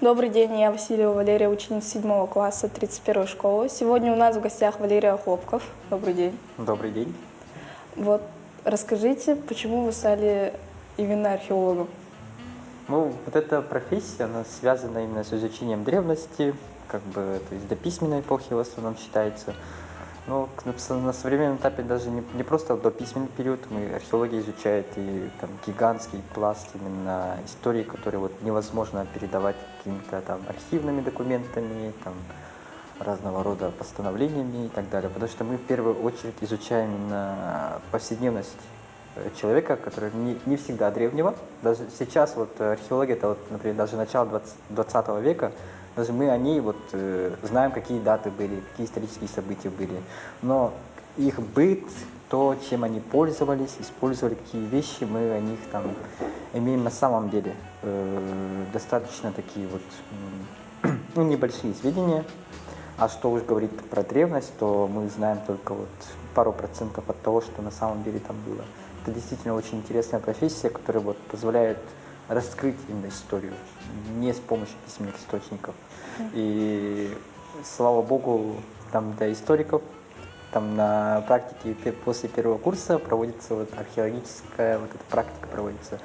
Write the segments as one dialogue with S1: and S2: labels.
S1: Добрый день, я Васильева Валерия, ученица 7 класса 31-й школы. Сегодня у нас в гостях Валерий Охлопков. Добрый день.
S2: Добрый день.
S1: Вот, расскажите, почему вы стали именно археологом?
S2: Ну, вот эта профессия, она связана именно с изучением древности, то есть до письменной эпохи в основном считается. Но на современном этапе даже не просто до письменный период, археология изучает и там гигантский пласт именно истории, которые вот невозможно передавать какими-то там архивными документами, там разного рода постановлениями и так далее. Потому что мы в первую очередь изучаем именно повседневность человека, который не всегда древнего. Даже сейчас вот археология, это вот, например, даже начало 20 века, даже мы о ней вот знаем, какие даты были, какие исторические события были. Но их быт, то, чем они пользовались, использовали, какие вещи, мы о них там имеем на самом деле достаточно такие вот небольшие сведения. А что уж говорить про древность, то мы знаем только вот пару процентов от того, что на самом деле там было. Это действительно очень интересная профессия, которая вот позволяет раскрыть именно историю, не с помощью письменных источников. И слава богу, там для историков, там на практике после первого курса проводится вот археологическая вот эта практика проводится.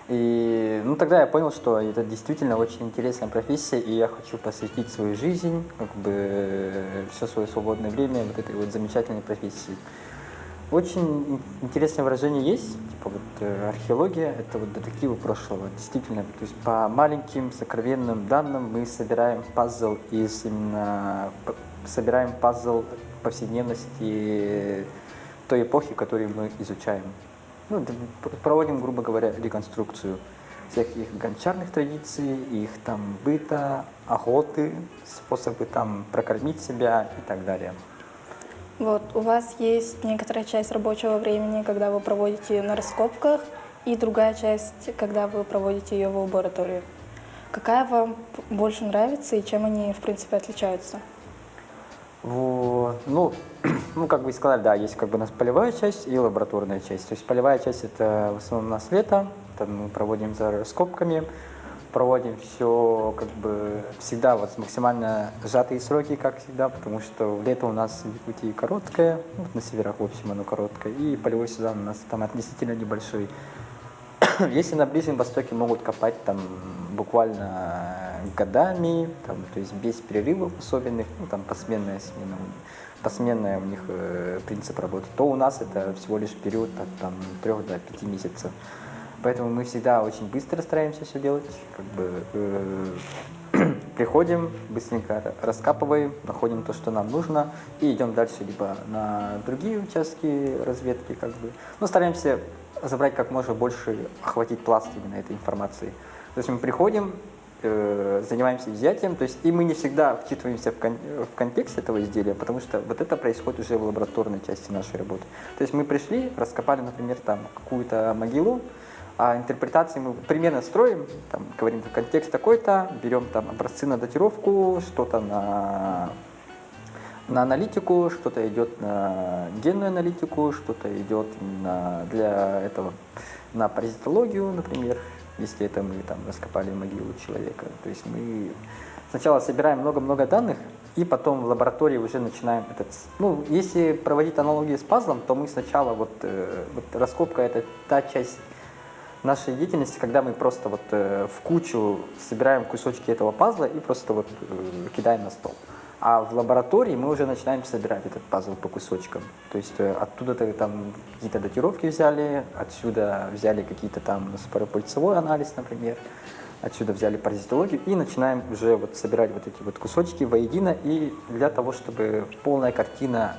S2: И тогда я понял, что это действительно очень интересная профессия, и я хочу посвятить свою жизнь, все свое свободное время вот этой вот замечательной профессии. Очень интересное выражение есть, типа вот археология – это вот детективы прошлого, действительно. То есть по маленьким сокровенным данным мы собираем пазл повседневности той эпохи, которую мы изучаем. Проводим, грубо говоря, реконструкцию всех их гончарных традиций, их там быта, охоты, способы там прокормить себя и так далее.
S1: Вот, у вас есть некоторая часть рабочего времени, когда вы проводите на раскопках, и другая часть, когда вы проводите ее в лаборатории. Какая вам больше нравится и чем они, в принципе, отличаются?
S2: Как вы сказали, да, есть у нас полевая часть и лабораторная часть. То есть полевая часть это в основном у нас лето, там мы проводим за раскопками, проводим все всегда вот максимально сжатые сроки, как всегда, потому что лето у нас в Якутии короткое, на северах, в общем, оно короткое, и полевой сезон у нас там относительно небольшой. Если на Ближнем Востоке могут копать там буквально годами, то есть без перерывов особенных, посменная у них принцип работы, то у нас это всего лишь период от 3 до 5 месяцев. Поэтому мы всегда очень быстро стараемся все делать, приходим, быстренько раскапываем, находим то, что нам нужно, и идем дальше либо на другие участки разведки, стараемся забрать как можно больше, охватить пласт именно этой информации. То есть мы приходим, занимаемся изъятием, то есть и мы не всегда вчитываемся в контекст этого изделия, потому что вот это происходит уже в лабораторной части нашей работы. То есть мы пришли, раскопали, например, там какую-то могилу, а интерпретации мы примерно строим, говорим, контекст такой-то, берем там образцы на датировку, что-то на аналитику, что-то идет на генную аналитику, что-то идет на паразитологию, например, если это мы раскопали могилу человека. То есть мы сначала собираем много-много данных, и потом в лаборатории уже начинаем если проводить аналогию с пазлом, то мы сначала раскопка – это та часть нашей деятельности, когда мы просто в кучу собираем кусочки этого пазла и просто кидаем на стол. А в лаборатории мы уже начинаем собирать этот пазл по кусочкам. То есть оттуда-то какие-то датировки взяли, отсюда взяли какие-то споропыльцевой анализ, например, отсюда взяли паразитологию и начинаем уже собирать эти кусочки воедино, и для того, чтобы полная картина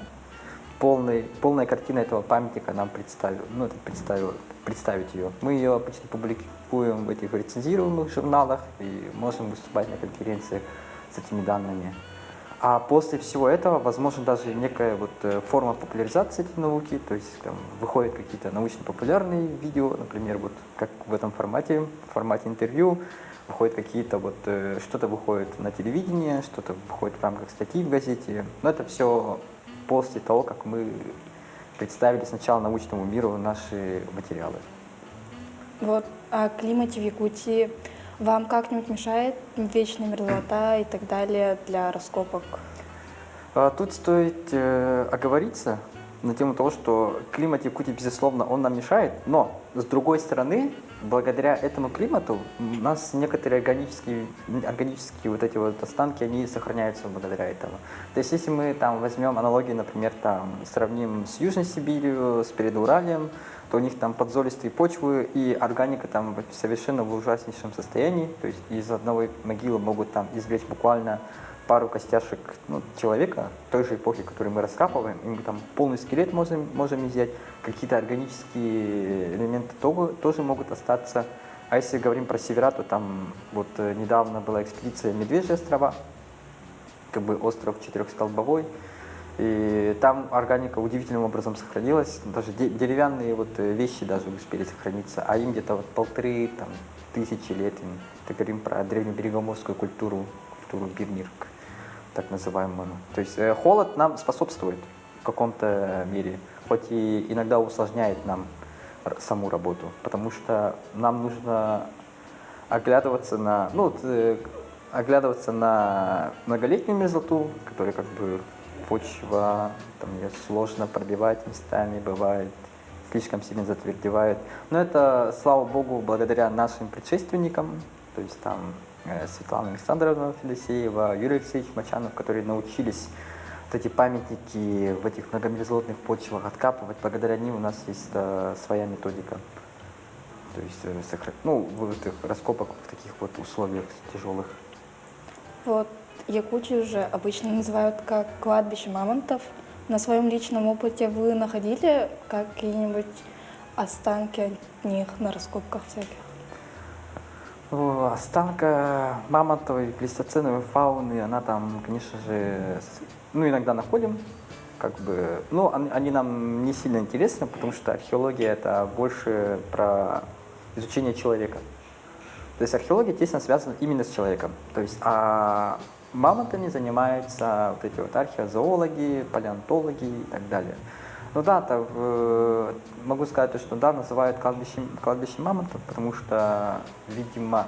S2: этого памятника нам представить ее. Мы ее обычно публикуем в этих рецензируемых журналах и можем выступать на конференциях с этими данными. А после всего этого, возможно, даже некая форма популяризации этой науки, то есть выходят какие-то научно-популярные видео, например, как в этом формате интервью, выходят какие-то что-то выходит на телевидении, что-то выходит в рамках статьи в газете. Но это все после того, как мы представили сначала научному миру наши материалы.
S1: Вот, о климате в Якутии Вам как-нибудь мешает вечная мерзлота и так далее для раскопок?
S2: Тут стоит оговориться на тему того, что климат Якутии, безусловно, он нам мешает, но, с другой стороны, благодаря этому климату у нас некоторые органические вот эти вот останки, они сохраняются благодаря этому. То есть, если мы там возьмем аналогию, например, там, сравним с Южной Сибирью, с Предуральем, то у них там подзолистые почвы и органика там совершенно в ужаснейшем состоянии. То есть из одной могилы могут там извлечь буквально пару костяшек человека той же эпохи, которую мы раскапываем, и мы там полный скелет можем изъять, какие-то органические элементы тоже могут остаться. А если говорим про севера, то там вот недавно была экспедиция Медвежьи острова, как бы остров Четырехстолбовой, и там органика удивительным образом сохранилась, даже деревянные вот вещи даже успели сохраниться, а им где-то вот 1500 лет, мы говорим про древнеберегоморскую культуру Бирмирк, так называемую. То есть холод нам способствует в каком-то мере, хоть и иногда усложняет нам саму работу, потому что нам нужно оглядываться на многолетнюю мерзлоту, которая как бы почва, там ее сложно пробивать местами, бывает, слишком сильно затвердевает. Но это, слава богу, благодаря нашим предшественникам, то есть там Светлана Александровна Федосеева, Юрий Алексеевич Мачанов, которые научились вот эти памятники в этих многомерзлотных почвах откапывать. Благодаря ним у нас есть своя методика. То есть в этих раскопок в таких вот условиях тяжелых.
S1: Вот Якутию же обычно называют как кладбище мамонтов. На своем личном опыте вы находили какие-нибудь останки от них на раскопках всяких?
S2: Останка мамонтовой плейстоценовой фауны, она там, конечно же, иногда находим, но они нам не сильно интересны, потому что археология это больше про изучение человека. То есть археология тесно связана именно с человеком. То есть, а мамонтами занимаются вот эти вот археозоологи, палеонтологи и так далее. Могу сказать, что называют кладбищем мамонтов, потому что, видимо,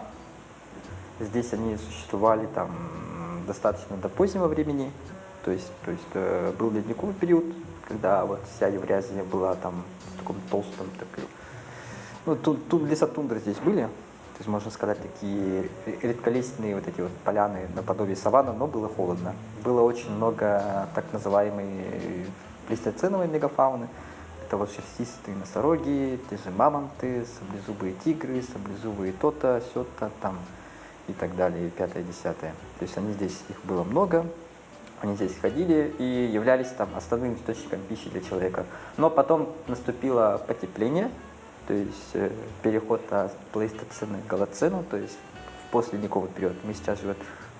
S2: здесь они существовали там достаточно до позднего времени. То есть был ледниковый период, когда вот вся Евразия была там в таком толстом, лесотундры здесь были. То есть, можно сказать, такие редколесные вот эти вот поляны наподобие саванны, но было холодно. Было очень много так называемой плейстоценовой мегафауны. Это вот шерстистые носороги, те же мамонты, саблезубые тигры, саблезубые то-то, сё-то там и так далее, и пятое, десятое. То есть их было много, они здесь ходили и являлись там основным источником пищи для человека. Но потом наступило потепление, то есть переход от плейстоцена к голоцену, то есть в послеледниковый период. Мы сейчас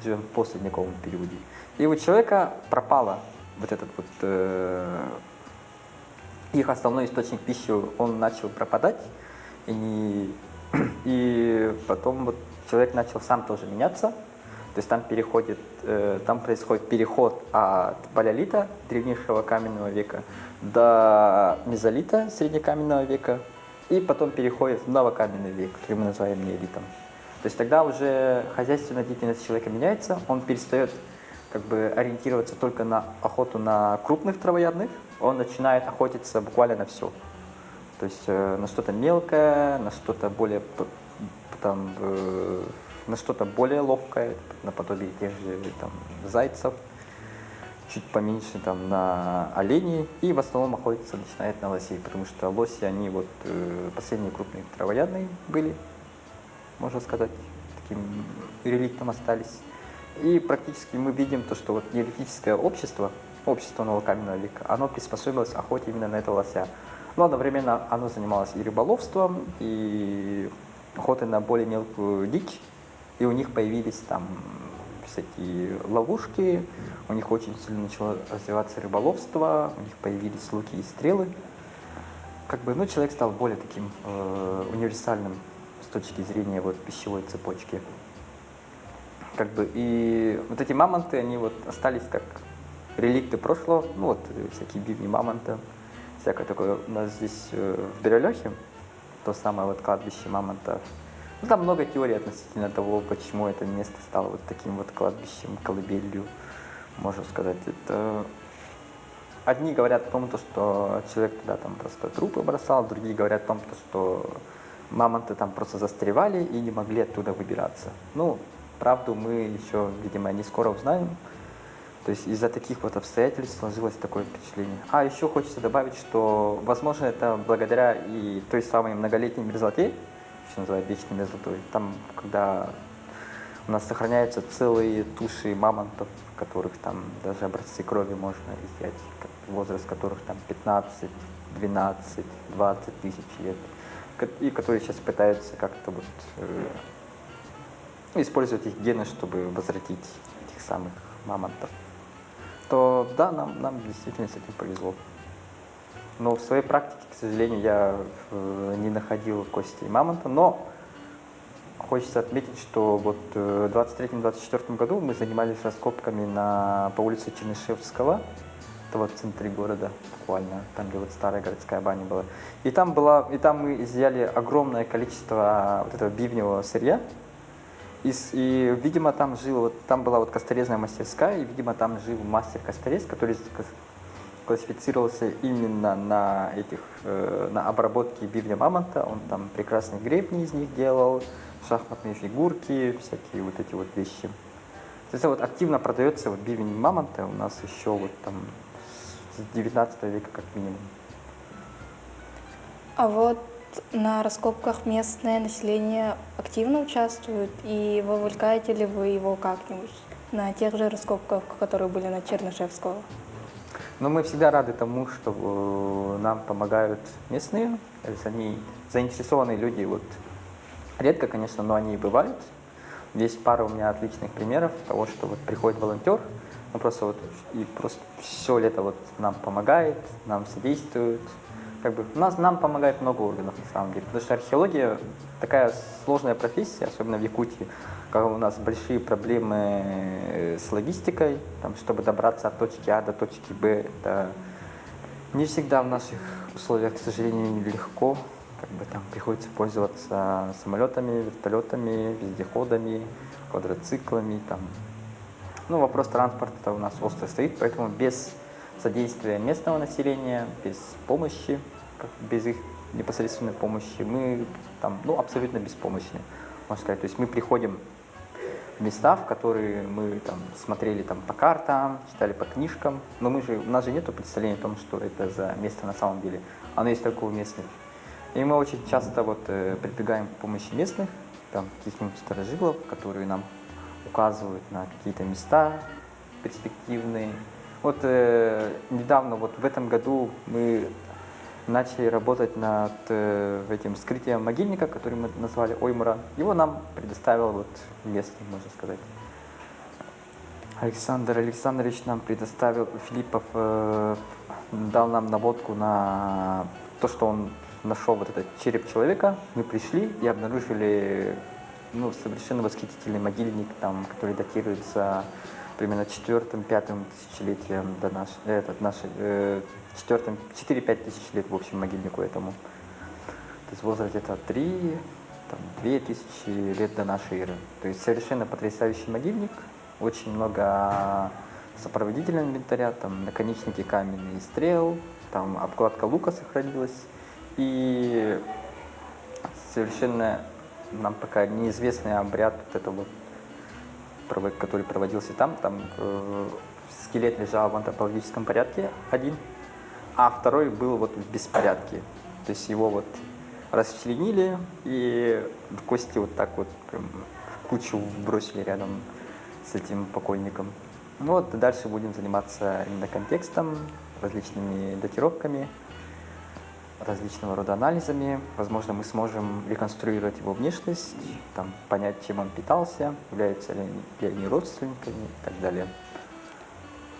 S2: живем в послеледниковом периоде. И у человека пропало вот этот вот их основной источник пищи, он начал пропадать, и потом вот человек начал сам тоже меняться. То есть там происходит переход от палеолита, древнейшего каменного века, до мезолита, среднекаменного века, и потом переходит в новокаменный век, который мы называем неолитом. То есть тогда уже хозяйственная деятельность человека меняется, он перестает ориентироваться только на охоту на крупных травоядных, он начинает охотиться буквально на все. То есть на что-то мелкое, на что-то более ловкое, наподобие тех же зайцев, чуть поменьше на оленей, и в основном охотиться начинает на лосей, потому что лоси, они последние крупные травоядные были, можно сказать, таким реликтом остались. И практически мы видим то, что неолитическое общество новокаменного века, оно приспособилось к охоте именно на этого лося. Но одновременно оно занималось и рыболовством, и охотой на более мелкую дичь, и у них появились там всякие ловушки, у них очень сильно начало развиваться рыболовство, у них появились луки и стрелы. Человек стал более таким универсальным с точки зрения пищевой цепочки. И вот эти мамонты, они остались как реликты прошлого, всякие бивни мамонта, всякое такое. У нас здесь в Бирюлехе, то самое кладбище мамонтов, Ну, там много теорий относительно того, почему это место стало вот таким вот кладбищем, колыбелью, можно сказать. Это одни говорят о том, что человек туда там просто трупы бросал, другие говорят о том, что мамонты там просто застревали и не могли оттуда выбираться. Ну, правду мы еще, видимо, не скоро узнаем. То есть из-за таких вот обстоятельств сложилось такое впечатление. А еще хочется добавить, что, возможно, это благодаря и той самой многолетней мерзлоте, что называют вечной мерзлотой, там, когда у нас сохраняются целые туши мамонтов, которых там даже образцы крови можно изъять, возраст которых там 15, 12, 20 тысяч лет, и которые сейчас пытаются как-то вот использовать их гены, чтобы возвратить этих самых мамонтов. То да, нам действительно с этим повезло. Но в своей практике, к сожалению, я не находил кости мамонта, но хочется отметить, что вот в 23-24 году мы занимались раскопками по улице Чернышевского, это вот в центре города, буквально, там, где вот старая городская баня была. И там мы изъяли огромное количество вот этого бивневого сырья. И, видимо, там была вот косторезная мастерская, и, видимо, там жил мастер-косторез, который классифицировался именно на обработке бивня мамонта. Он там прекрасные гребни из них делал, шахматные фигурки, всякие вот эти вот вещи. То есть вот активно продается вот бивень мамонта у нас еще вот там с 19 века как минимум.
S1: А вот на раскопках местное население активно участвует, и вовлекаете ли вы его как-нибудь на тех же раскопках, которые были на Чернышевского?
S2: Но мы всегда рады тому, что нам помогают местные, то есть они заинтересованные люди. Вот редко, конечно, но они и бывают. Есть пара у меня отличных примеров того, что вот приходит волонтер, он просто все лето вот нам помогает, нам содействует. Как бы нам помогает много органов на самом деле, потому что археология такая сложная профессия, особенно в Якутии, когда у нас большие проблемы с логистикой, там, чтобы добраться от точки А до точки Б, это не всегда в наших условиях, к сожалению, легко. Как бы там приходится пользоваться самолетами, вертолетами, вездеходами, квадроциклами. Там. Ну, вопрос транспорта у нас остро стоит, поэтому без содействия местного населения, без помощи, без их непосредственной помощи, мы там, абсолютно беспомощны, можно сказать. То есть мы приходим в места, в которые мы там смотрели там по картам, читали по книжкам, но у нас же нет представления о том, что это за место на самом деле. Оно есть только у местных. И мы очень часто прибегаем к помощи местных, там каких-нибудь старожилов, которые нам указывают на какие-то места перспективные. Вот недавно, вот в этом году мы начали работать над этим вскрытием могильника, который мы назвали Оймура. Его нам предоставил вот местный, можно сказать. Александр Александрович нам предоставил, Филиппов дал нам наводку на то, что он нашел вот этот череп человека. Мы пришли и обнаружили совершенно восхитительный могильник, там, который датируется примерно 4-5 тысячелетием до нашей, 4-5 тысяч лет в общем могильнику этому. То есть возраст это 2 тысячи лет до нашей эры. То есть совершенно потрясающий могильник, очень много сопроводительного инвентаря, там наконечники каменные стрел, там обкладка лука сохранилась. И совершенно нам пока неизвестный обряд который проводился там скелет лежал в антропологическом порядке один, а второй был вот в беспорядке. То есть его вот расчленили и кости вот так вот прям в кучу бросили рядом с этим покойником. Вот дальше будем заниматься именно контекстом, различными датировками, различного рода анализами. Возможно, мы сможем реконструировать его внешность, там, понять, чем он питался, являются ли они родственниками и так далее.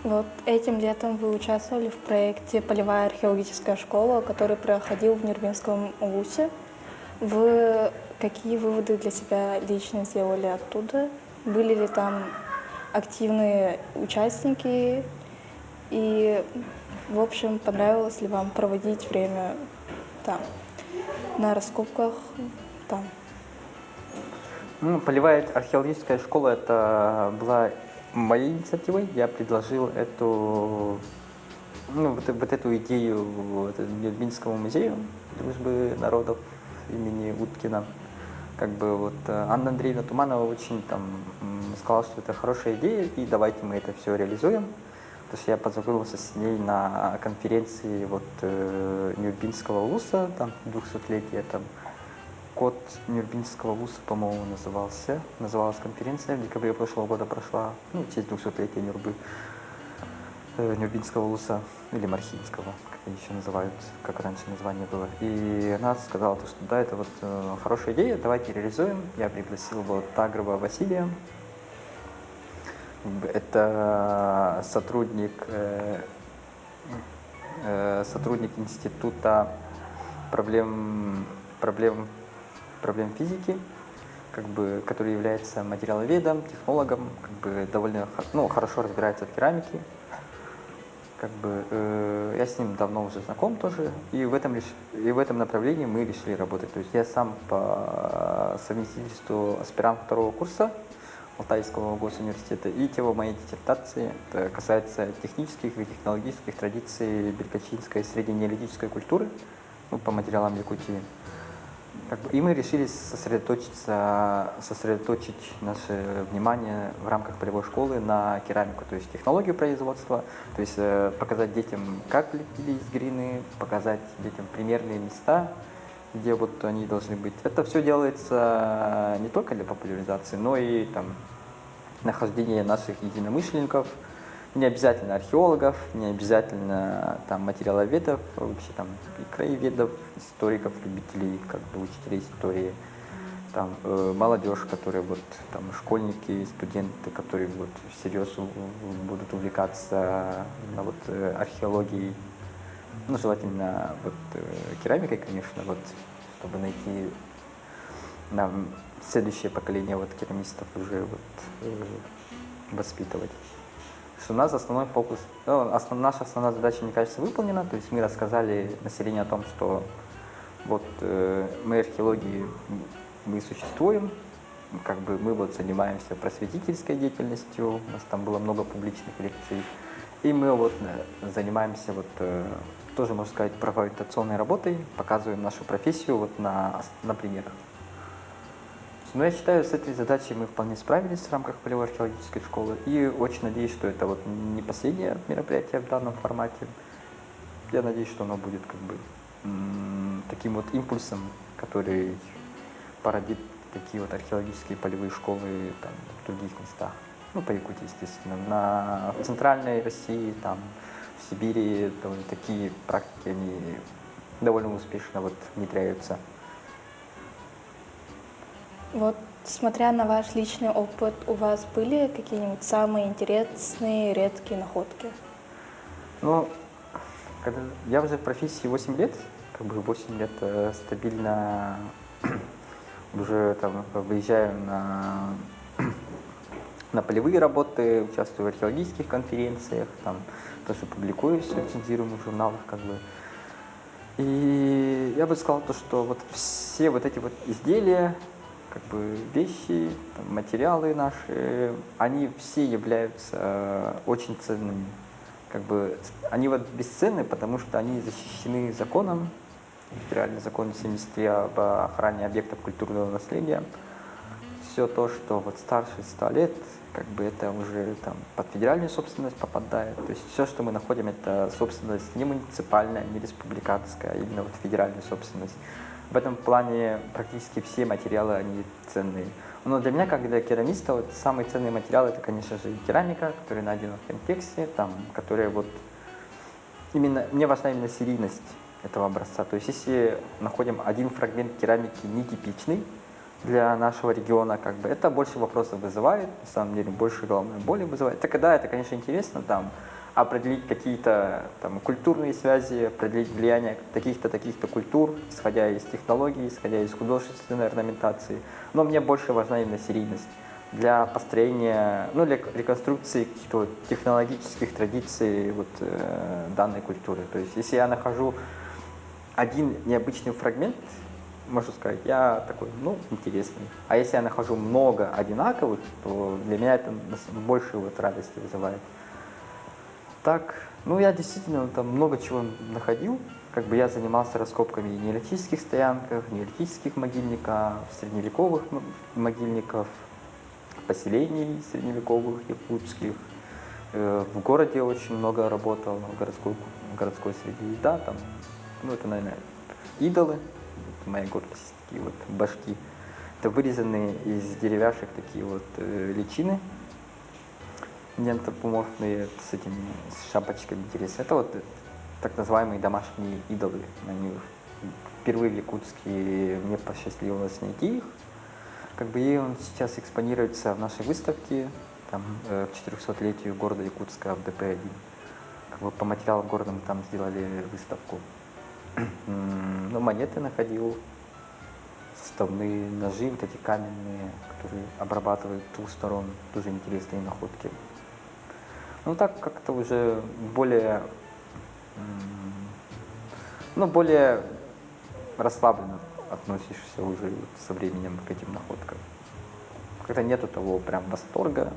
S1: Вот этим летом вы участвовали в проекте «Полевая археологическая школа», который проходил в Нервинском УВУСе. Вы какие выводы для себя лично сделали оттуда? Были ли там активные участники? И, в общем, понравилось ли вам проводить время там, на раскопках там?
S2: Ну, полевая археологическая школа это была моей инициативой. Я предложил эту, ну, вот эту идею Минскому музею дружбы народов имени Уткина. Как бы вот Анна Андреевна Туманова очень там сказала, что это хорошая идея, и давайте мы это все реализуем. Потому что я познакомился с ней на конференции вот Нюрбинского улуса, там 200-летие, там Код Нюрбинского улуса, по-моему, называлась конференция, в декабре прошлого года прошла, ну, в честь 200-летия Нюрбы, Нюрбинского улуса, или Мархинского, как они еще называют, как раньше название было. И она сказала, что да, это вот хорошая идея, давайте реализуем. Я пригласил вот Тагрова Василия. Это сотрудник Института проблем физики, как бы, который является материаловедом, технологом, как бы довольно хорошо разбирается в керамике. Как бы, я с ним давно уже знаком тоже, и в этом направлении мы решили работать. То есть я сам по совместительству аспирант второго курса Алтайского госуниверситета, и тема моей диссертации это касается технических и технологических традиций белькачинской средненеолитической культуры, ну, по материалам Якутии. Как бы, и мы решили сосредоточить наше внимание в рамках полевой школы на керамику, то есть технологию производства, то есть показать детям, как лепили из глины, показать детям примерные места, где вот они должны быть. Это все делается не только для популяризации, но и там нахождение наших единомышленников, не обязательно археологов, не обязательно там материаловедов, вообще там и краеведов, историков, любителей, как бы учителей истории, там молодежь, которые вот там школьники, студенты, которые вот всерьез будут увлекаться вот археологией, ну желательно вот керамикой, конечно, вот чтобы найти нам следующее поколение вот керамистов уже вот воспитывать. Что у нас основной фокус, наша основная задача, мне кажется, выполнена. То есть мы рассказали населению о том, что вот мы археологи, мы существуем, как бы мы вот занимаемся просветительской деятельностью, у нас там было много публичных лекций, и мы вот занимаемся вот тоже, можно сказать, правоориентационной работой, показываем нашу профессию вот на примерах. Но я считаю, с этой задачей мы вполне справились в рамках полевой археологической школы. И очень надеюсь, что это вот не последнее мероприятие в данном формате. Я надеюсь, что оно будет как бы таким вот импульсом, который породит такие вот археологические полевые школы там, в других местах. Ну, по Якутии, естественно. В центральной России, там, в Сибири такие практики, они довольно успешно вот внедряются.
S1: Вот, смотря на ваш личный опыт, у вас были какие-нибудь самые интересные, редкие находки?
S2: Ну, когда я уже в профессии 8 лет, как бы 8 лет стабильно уже там выезжаю на полевые работы, участвую в археологических конференциях, там тоже публикуюсь в рецензируемых журналах, как бы. И я бы сказал то, что вот все вот эти вот изделия, как бы вещи, там, материалы наши, они все являются очень ценными. Как бы они вот бесценны, потому что они защищены законом, федеральный закон 73 об охране объектов культурного наследия. Все то, что вот старше 100 лет, как бы это уже там под федеральную собственность попадает. То есть все, что мы находим, это собственность не муниципальная, не республиканская, а именно вот федеральная собственность. В этом плане практически все материалы, они ценные. Но для меня, как для керамиста, вот самый ценный материал, это, конечно же, керамика, которая найдена в контексте, там, которая вот именно, мне важна именно серийность этого образца. То есть если находим один фрагмент керамики нетипичный для нашего региона, как бы, это больше вопросов вызывает, на самом деле, больше головной боли вызывает. Так да, это, конечно, интересно, там, определить какие-то там культурные связи, определить влияние таких-то культур, исходя из технологий, исходя из художественной орнаментации. Но мне больше важна именно серийность для построения, ну, для реконструкции каких-то вот технологических традиций вот, данной культуры. То есть, если я нахожу один необычный фрагмент, можно сказать, я такой, ну, интересный. А если я нахожу много одинаковых, то для меня это больше вот радости вызывает. Так, ну, я действительно там много чего находил. Как бы я занимался раскопками неолитических стоянков, неолитических могильников, средневековых могильников, поселений средневековых, якутских. В городе очень много работал, в городской среде. Да, там, ну, это, наверное, идолы, это моя гордость, такие вот башки. Это вырезанные из деревяшек такие вот личины, неантропоморфные, с этими с шапочками интересно. Это вот так называемые домашние идолы. Они впервые в Якутске мне посчастливилось найти их. Как бы и он сейчас экспонируется в нашей выставке там, к 400-летию города Якутска в ДП-1. Как бы по материалам города мы там сделали выставку. Ну, монеты находил, составные ножи, вот эти каменные, которые обрабатывают ту сторону, тоже интересные находки. Ну, так как-то уже более, ну, более расслабленно относишься уже со временем к этим находкам. Когда нету того прям восторга,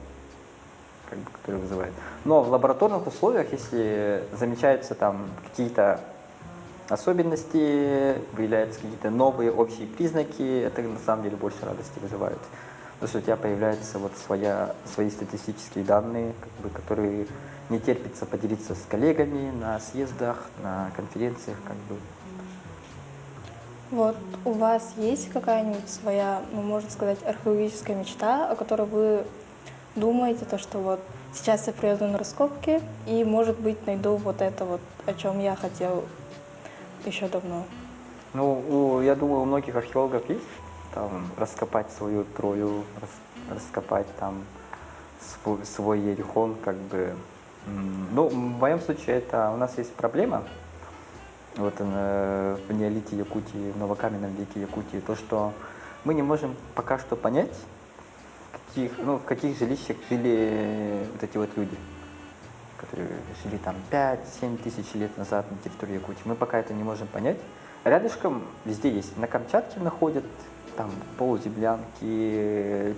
S2: как бы, который вызывает. Но в лабораторных условиях, если замечаются там какие-то особенности, выявляются какие-то новые общие признаки, это на самом деле больше радости вызывает. Потому что у тебя появляются вот свои статистические данные, как бы, которые не терпится поделиться с коллегами на съездах, на конференциях. Как бы.
S1: Вот у вас есть какая-нибудь своя, ну, можно сказать, археологическая мечта, о которой вы думаете, то, что вот сейчас я приеду на раскопки и, может быть, найду вот это вот, о чем я хотел еще давно?
S2: Ну, я думаю, у многих археологов есть там раскопать свою Трою, раскопать там свой Ерихон, как бы. Ну, в моем случае это у нас есть проблема. Вот в неолите Якутии, в новокаменном веке Якутии, то, что мы не можем пока что понять, в каких жилищах жили вот эти вот люди, которые жили там 5-7 тысяч лет назад на территории Якутии. Мы пока это не можем понять. Рядышком везде есть. На Камчатке находят там полуземлянки,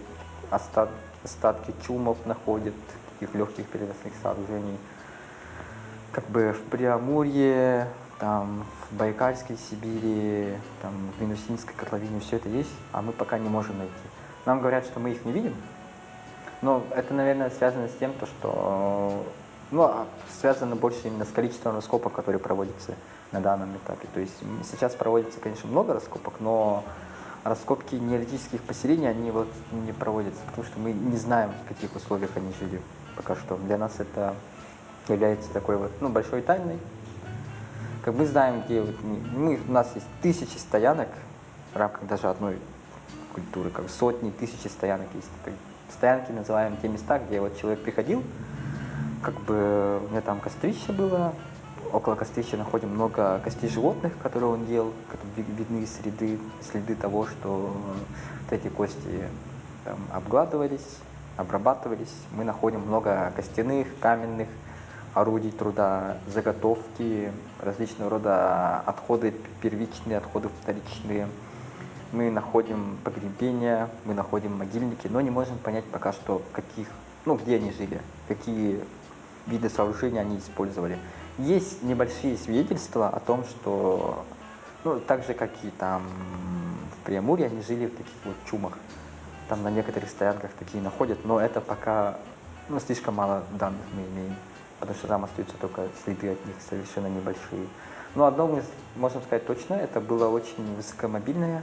S2: остатки чумов находят, таких легких переносных сооружений. Как бы в Преамурье, там, в Байкальской Сибири, там, в Минусинской котловине все это есть, а мы пока не можем найти. Нам говорят, что мы их не видим, но это, наверное, связано с тем, что, ну, связано больше именно с количеством раскопок, которые проводятся на данном этапе. То есть сейчас проводится, конечно, много раскопок, но раскопки неолитических поселений, они вот не проводятся, потому что мы не знаем, в каких условиях они жили пока что. Для нас это является такой вот, ну, большой тайной. Как мы знаем, где вот у нас есть тысячи стоянок в рамках даже одной культуры, как сотни, тысячи стоянок есть. Стоянки называем те места, где вот человек приходил, как бы у меня там кострище было, около кострища находим много костей животных, которые он ел, видны следы того, что вот эти кости там обгладывались, обрабатывались. Мы находим много костяных, каменных орудий труда, заготовки, различного рода отходы первичные, отходы вторичные. Мы находим погребения, мы находим могильники, но не можем понять пока что, где они жили, какие виды сооружений они использовали. Есть небольшие свидетельства о том, что, ну, так же, как и там в Преамурье, они жили в таких вот чумах. Там на некоторых стоянках такие находят, но это пока, ну, слишком мало данных мы имеем, потому что там остаются только следы от них совершенно небольшие. Но одно мы можем сказать точно, это было очень высокомобильные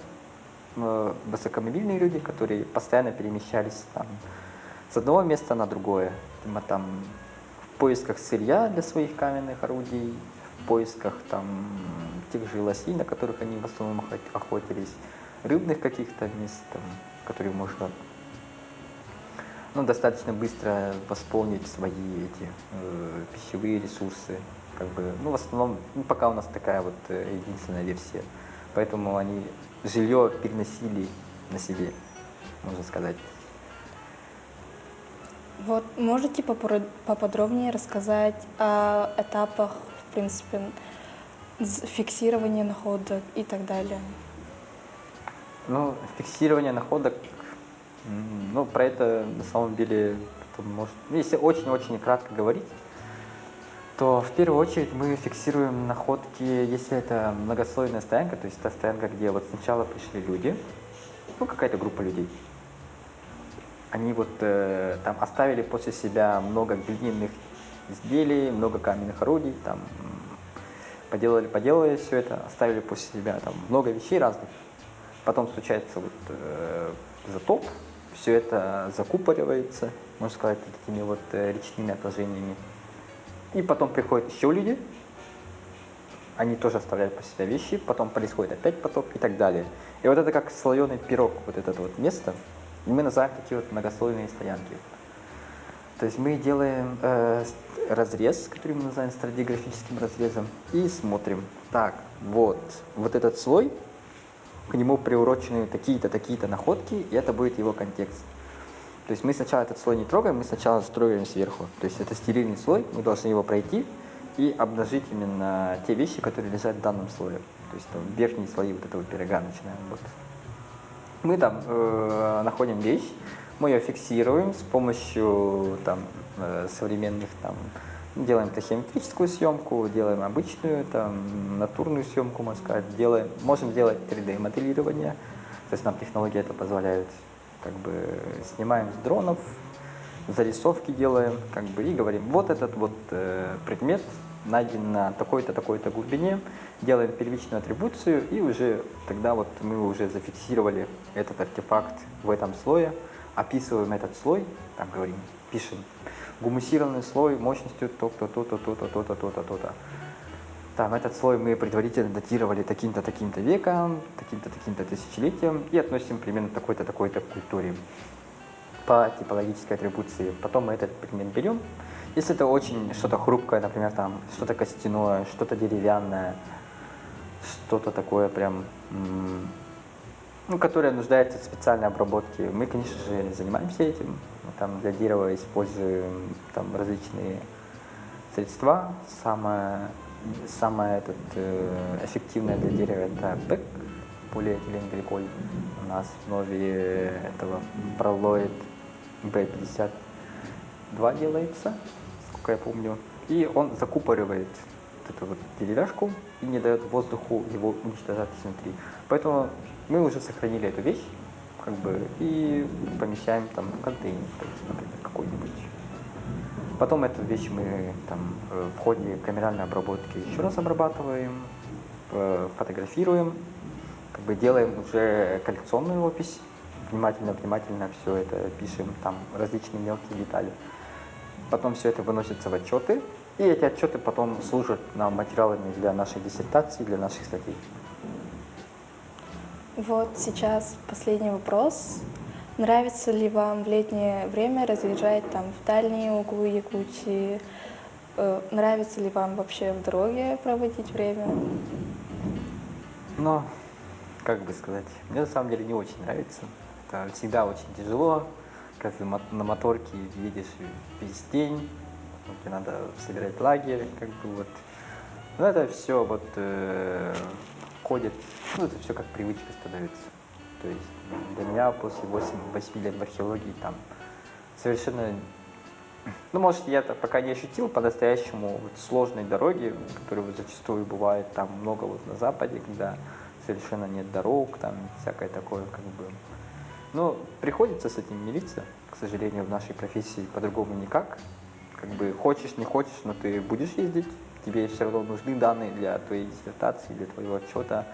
S2: люди, которые постоянно перемещались там с одного места на другое. Там в поисках сырья для своих каменных орудий, в поисках там тех же лосей, на которых они в основном охотились, рыбных каких-то мест, там, которые можно, ну, достаточно быстро восполнить свои пищевые ресурсы. Как бы, ну, в основном, ну, пока у нас такая вот единственная версия. Поэтому они жилье переносили на себе, можно сказать.
S1: Вот можете поподробнее рассказать о этапах, в принципе, фиксирования находок и так далее?
S2: Ну, фиксирование находок, ну, про это на самом деле, может, если очень-очень кратко говорить, то в первую очередь мы фиксируем находки, если это многослойная стоянка, то есть та стоянка, где вот сначала пришли люди, ну, какая-то группа людей. Они вот там оставили после себя много глиняных изделий, много каменных орудий, там поделали все это, оставили после себя там много вещей разных. Потом случается вот затоп, все это закупоривается, можно сказать, такими вот речными отложениями. И потом приходят еще люди, они тоже оставляют после себя вещи, потом происходит опять потоп и так далее. И вот это как слоеный пирог, вот это вот место, и мы называем такие вот многослойные стоянки. То есть мы делаем разрез, который мы называем стратиграфическим разрезом, и смотрим, так, вот этот слой, к нему приурочены такие-то, такие-то находки, и это будет его контекст. То есть мы сначала этот слой не трогаем, мы сначала строим сверху. То есть это стерильный слой, мы должны его пройти и обнажить именно те вещи, которые лежат в данном слое. То есть там, верхние слои вот этого пирога начинаем. Вот. Мы там находим вещь, мы ее фиксируем с помощью там, современных, там, делаем тахиометрическую съемку, делаем обычную, там, натурную съемку, можно сказать, можем делать 3D-моделирование, то есть нам технологии это позволяют, как бы снимаем с дронов, зарисовки делаем, как бы, и говорим, вот этот вот предмет найден на такой-то, такой-то глубине, делаем первичную атрибуцию, и уже тогда вот мы уже зафиксировали этот артефакт в этом слое, описываем этот слой, там говорим, пишем, гумусированный слой мощностью то-то, то-то, то-то, то-то, то-то, то-то. Там этот слой мы предварительно датировали таким-то, таким-то веком, таким-то, таким-то тысячелетием и относим примерно такой-то, такой-то к культуре по типологической атрибуции. Потом мы этот предмет берем. Если это очень что-то хрупкое, например, там что-то костяное, что-то деревянное, что-то такое прям, ну, которое нуждается в специальной обработке, мы, конечно же, занимаемся этим. Мы там для дерева используем там различные средства. Самое эффективное для дерева это ПЭК, полиэтиленгликоль. У нас в основе этого пролоид B52 делается, сколько я помню. И он закупоривает вот эту вот деревяшку и не дает воздуху его уничтожать изнутри. Поэтому мы уже сохранили эту вещь, как бы, и помещаем там в контейнер, например, какой-нибудь. Потом эту вещь мы там в ходе камеральной обработки еще раз обрабатываем, фотографируем, как бы делаем уже коллекционную опись, внимательно все это пишем, там различные мелкие детали. Потом все это выносится в отчеты, и эти отчеты потом служат нам материалами для нашей диссертации, для наших статей.
S1: Вот сейчас последний вопрос. Нравится ли вам в летнее время разъезжать там в дальние углы Якутии? Нравится ли вам вообще в дороге проводить время?
S2: Но, как бы сказать, мне на самом деле не очень нравится. Это всегда очень тяжело, когда ты на моторке едешь весь день, тебе надо собирать лагерь, как бы вот. Но это все вот ходит, ну это все как привычка становится. То есть для меня после 8 лет в археологии там совершенно, ну может я это пока не ощутил по-настоящему вот сложной дороги, которые вот зачастую бывает там много вот на Западе, когда совершенно нет дорог, там всякое такое как бы. Но приходится с этим мириться, к сожалению, в нашей профессии по-другому никак. Как бы хочешь, не хочешь, но ты будешь ездить, тебе все равно нужны данные для твоей диссертации, для твоего отчета.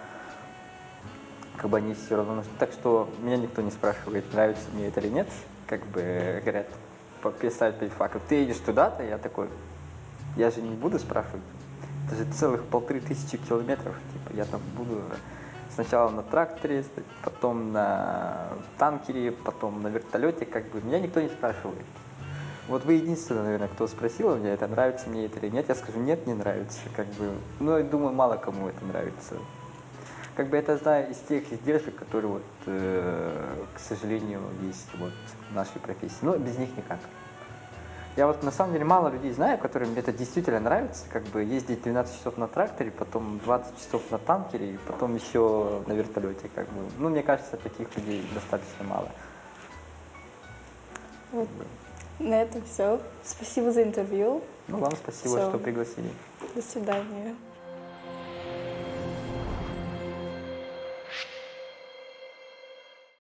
S2: Как бы они все равно нужны. Так что меня никто не спрашивает, нравится мне это или нет. Как бы говорят, представить перед фактом, ты едешь туда-то, я такой, я же не буду спрашивать. Это же целых 1500 километров. Типа, я там буду сначала на тракторе, потом на танкере, потом на вертолете. Как бы меня никто не спрашивает. Вот вы единственный, наверное, кто спросил меня, это нравится мне это или нет. Я скажу, нет, не нравится. Как бы, ну, я думаю, мало кому это нравится. Как бы это, знаю, из тех издержек, которые, вот, к сожалению, есть вот в нашей профессии. Но без них никак. Я вот на самом деле мало людей знаю, которым это действительно нравится, как бы ездить 12 часов на тракторе, потом 20 часов на танкере, и потом еще на вертолете, как бы. Ну, мне кажется, таких людей достаточно мало.
S1: Вот. На этом все. Спасибо за интервью.
S2: Ну, вам спасибо,
S1: Всё.
S2: что пригласили.
S1: До свидания.